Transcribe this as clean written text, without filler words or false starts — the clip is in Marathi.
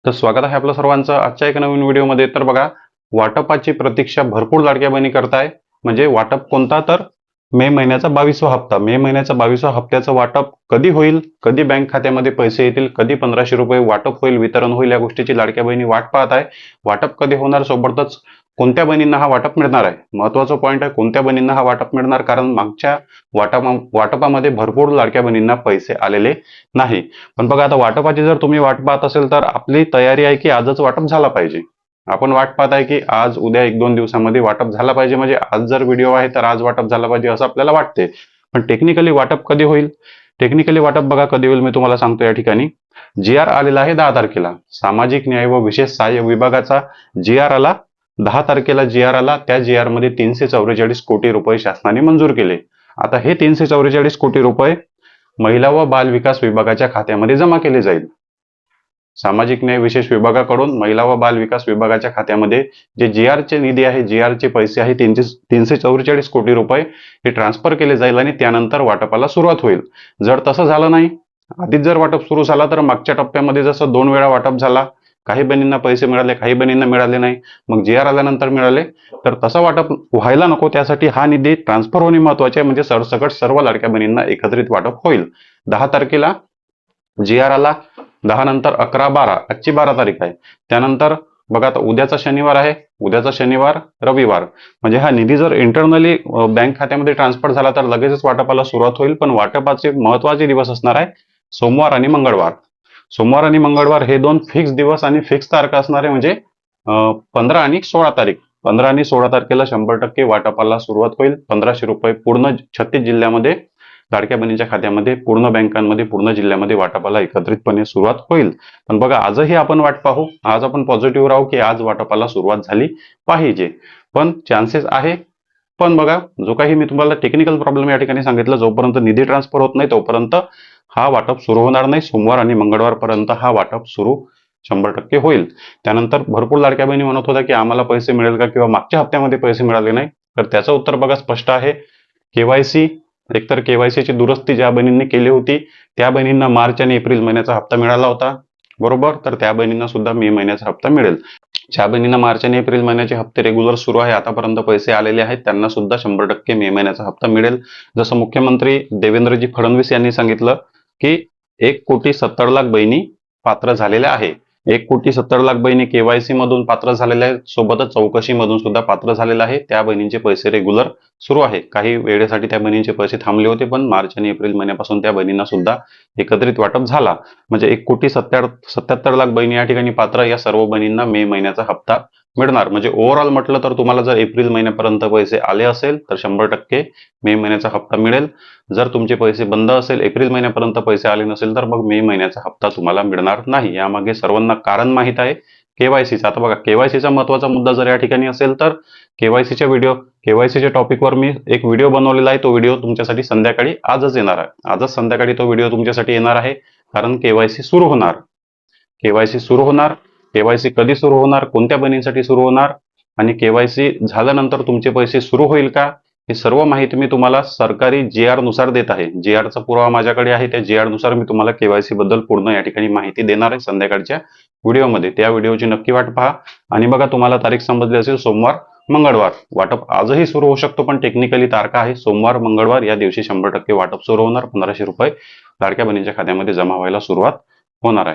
तर स्वागत आहे आपलं सर्वांचं आजच्या एका नवीन व्हिडिओमध्ये। तर बघा, वाटपाची प्रतीक्षा भरपूर लाडक्या बहिणी करताय। म्हणजे वाटप कोणता? तर मे महिन्याचा 22वा हप्ता। मे महिन्याचा 22वा हप्त्याचं वाटप कधी होईल, कधी बँक खात्यामध्ये पैसे येतील, कधी 1500 रुपये वाटप होईल, वितरण होईल, या गोष्टीची लाडक्या बहिणी वाट पाहत आहे। वाटप कधी होणार, सोबतच कोणत्या बहिणींना हा वाटप मिळणार आहे, महत्वाचा पॉइंट आहे, कोणत्या बहिणींना हा वाटप मिळणार, कारण मागच्या वाटपामध्ये भरपूर लाडक्या बहिणींना पैसे आलेले नाही। पण बघा, आता वाटपाची जर तुम्ही वाट पाहत असेल तर आपली तयारी आहे की आजच वाटप झाला पाहिजे। आपण वाट पाहत आहे की आज उद्या 1-2 दिवसांमध्ये वाटप झाला पाहिजे, म्हणजे आज जर व्हिडिओ आहे तर आज वाटप झाला पाहिजे असं आपल्याला वाटते। पण टेक्निकली वाटप कधी होईल? टेक्निकली वाटप बघा कधी होईल, मी तुम्हाला सांगतो। या ठिकाणी GR आलेला आहे 10 तारखेला, सामाजिक न्याय व विशेष सहाय्य विभागाचा GR आला 10 तारखेला। GR आला, त्या GR मध्ये 344 कोटी रुपये शासनाने मंजूर केले। आता हे 344 कोटी रुपये महिला व बाल विकास विभागाच्या खात्यामध्ये जमा केले जाईल। सामाजिक न्याय विशेष विभागाकडून महिला व बाल विकास विभागाच्या खात्यामध्ये जे GR चे निधी आहे, GR चे पैसे आहे 344 कोटी रुपये, हे ट्रान्सफर केले जाईल आणि त्यानंतर वाटपाला सुरुवात होईल। जर तसं झालं नाही, आधीच जर वाटप सुरू झाला, तर मागच्या टप्प्यामध्ये जसं 2 वेळा वाटप झाला, काही बहिणींना पैसे मिळाले, काही बहिणींना मिळाले नाही, मग GR आल्यानंतर मिळाले, तर तसं वाटप व्हायला नको। त्यासाठी हा निधी ट्रान्सफर होणे महत्वाचे आहे, म्हणजे सरसकट सर्व लाडक्या बहिणींना एकत्रित वाटप होईल। 10 तारखेला GR आला, 10 नंतर 11-12, आजची 12 तारीख आहे। त्यानंतर बघा, आता उद्याचा शनिवार आहे, उद्याचा शनिवार रविवार, म्हणजे हा निधी जर इंटरनली बँक खात्यामध्ये ट्रान्सफर झाला तर लगेचच वाटपाला सुरुवात होईल। पण वाटपाचे महत्वाचे दिवस असणार आहे सोमवार आणि मंगळवार। सोमवार आणि मंगळवार हे 2 फिक्स दिवस आणि फिक्स तारखा असणार आहे, म्हणजे 15 आणि 16 तारीख। 15 आणि 16 तारखेला 100% वाटपाला सुरुवात होईल। 1500 रुपये पूर्ण 36 जिल्ह्यामध्ये लाडक्या बहिणीच्या खात्यामध्ये, पूर्ण बँकांमध्ये, पूर्ण जिल्ह्यामध्ये वाटपाला एकत्रितपणे सुरुवात होईल। पण बघा, आजही आपण वाट पाहू, आज आपण पॉझिटिव्ह राहू की आज वाटपाला सुरुवात झाली पाहिजे। पण चान्सेस आहे, पण बघा, जो काही मी तुम्हाला टेक्निकल प्रॉब्लेम या ठिकाणी सांगितलं, जोपर्यंत निधी ट्रान्सफर होत नाही तोपर्यंत हा वाटप सुरू होणार नाही। सोमवार आणि मंगळवार पर्यंत हा वाटप सुरू 100% होईल। त्यानंतर भरपूर लाडक्या बहिणी म्हणत होत्या की आम्हाला पैसे मिळेल का, किंवा मागच्या हप्त्यामध्ये पैसे मिळाले नाही, तर त्याचं उत्तर बघा स्पष्ट आहे। KYC, एकतर KYC ची दुरुस्ती ज्या बहिणींनी केली होती त्या बहिणींना मार्च आणि एप्रिल महिन्याचा हप्ता मिळाला होता, बरोबर, तर त्या बहिणींना सुद्धा मे महिन्याचा हप्ता मिळेल। ज्या बहिणींना मार्च आणि एप्रिल महिन्याचे हप्ते रेग्युलर सुरू आहे, आतापर्यंत पैसे आलेले आहेत, त्यांना सुद्धा 100% मे महिन्याचा हप्ता मिळेल। जसं मुख्यमंत्री देवेंद्रजी फडणवीस यांनी सांगितलं की 1,70,00,000 बहिणी पात्र झालेल्या आहे। 1,70,00,000 बहिणी KYC मधून पात्र झालेल्या आहेत, सोबतच चौकशी मधून सुद्धा पात्र झालेला आहे। त्या बहिणींचे पैसे रेग्युलर सुरू आहे। काही वेळेसाठी त्या बहिणींचे पैसे थांबले होते, पण मार्च आणि एप्रिल महिन्यापासून त्या बहिणींना सुद्धा एकत्रित वाटप झाला, म्हणजे 1,77,00,000 बहिणी या ठिकाणी पात्र। या सर्व बहिणींना मे महिन्याचा हप्ता मिळणार। म्हणजे ओव्हरऑल म्हटलं तर तुम्हाला जर एप्रिल महिन्यापर्यंत पैसे आले असेल तर 100% मे महिन्याचा हप्ता मिळेल। जर तुमचे पैसे बंद असेल, एप्रिल महिन्यापर्यंत पैसे आले नसेल, तर मग मे महिन्याचा हप्ता तुम्हाला मिळणार नाही। यामागे सर्वांना कारण माहित आहे, KYCचा। आता बघा, KYCचा महत्वाचा मुद्दा जर या ठिकाणी असेल तर KYCच्या टॉपिकवर मी एक व्हिडिओ बनवलेला आहे। तो व्हिडिओ तुमच्यासाठी संध्याकाळी आजच येणार आहे, आजच संध्याकाळी तो व्हिडिओ तुमच्यासाठी येणार आहे, कारण KYC सुरू होणार। KYC सुरू होणार, KYC कधी सुरू होणार, कोणत्या बहिणींसाठी सुरू होणार, आणि KYC झाल्यानंतर तुमचे पैसे सुरू होईल का, ही सर्व माहिती मी तुम्हाला सरकारी GR नुसार देत आहे। GR चा पुरावा माझ्याकडे आहे, त्या GR नुसार मी तुम्हाला KYC बद्दल पूर्ण या ठिकाणी माहिती देणार आहे संध्याकाळच्या व्हिडिओमध्ये। त्या व्हिडिओची नक्की वाट पहा। आणि बघा, तुम्हाला तारीख समजली असेल, सोमवार मंगळवार वाटप आजही सुरू होऊ शकतो, पण टेक्निकली तारखा आहे सोमवार मंगळवार, या दिवशी 100% वाटप सुरू होणार। 1500 रुपये लाडक्या बहिणींच्या खात्यामध्ये जमा व्हायला सुरुवात होणार आहे।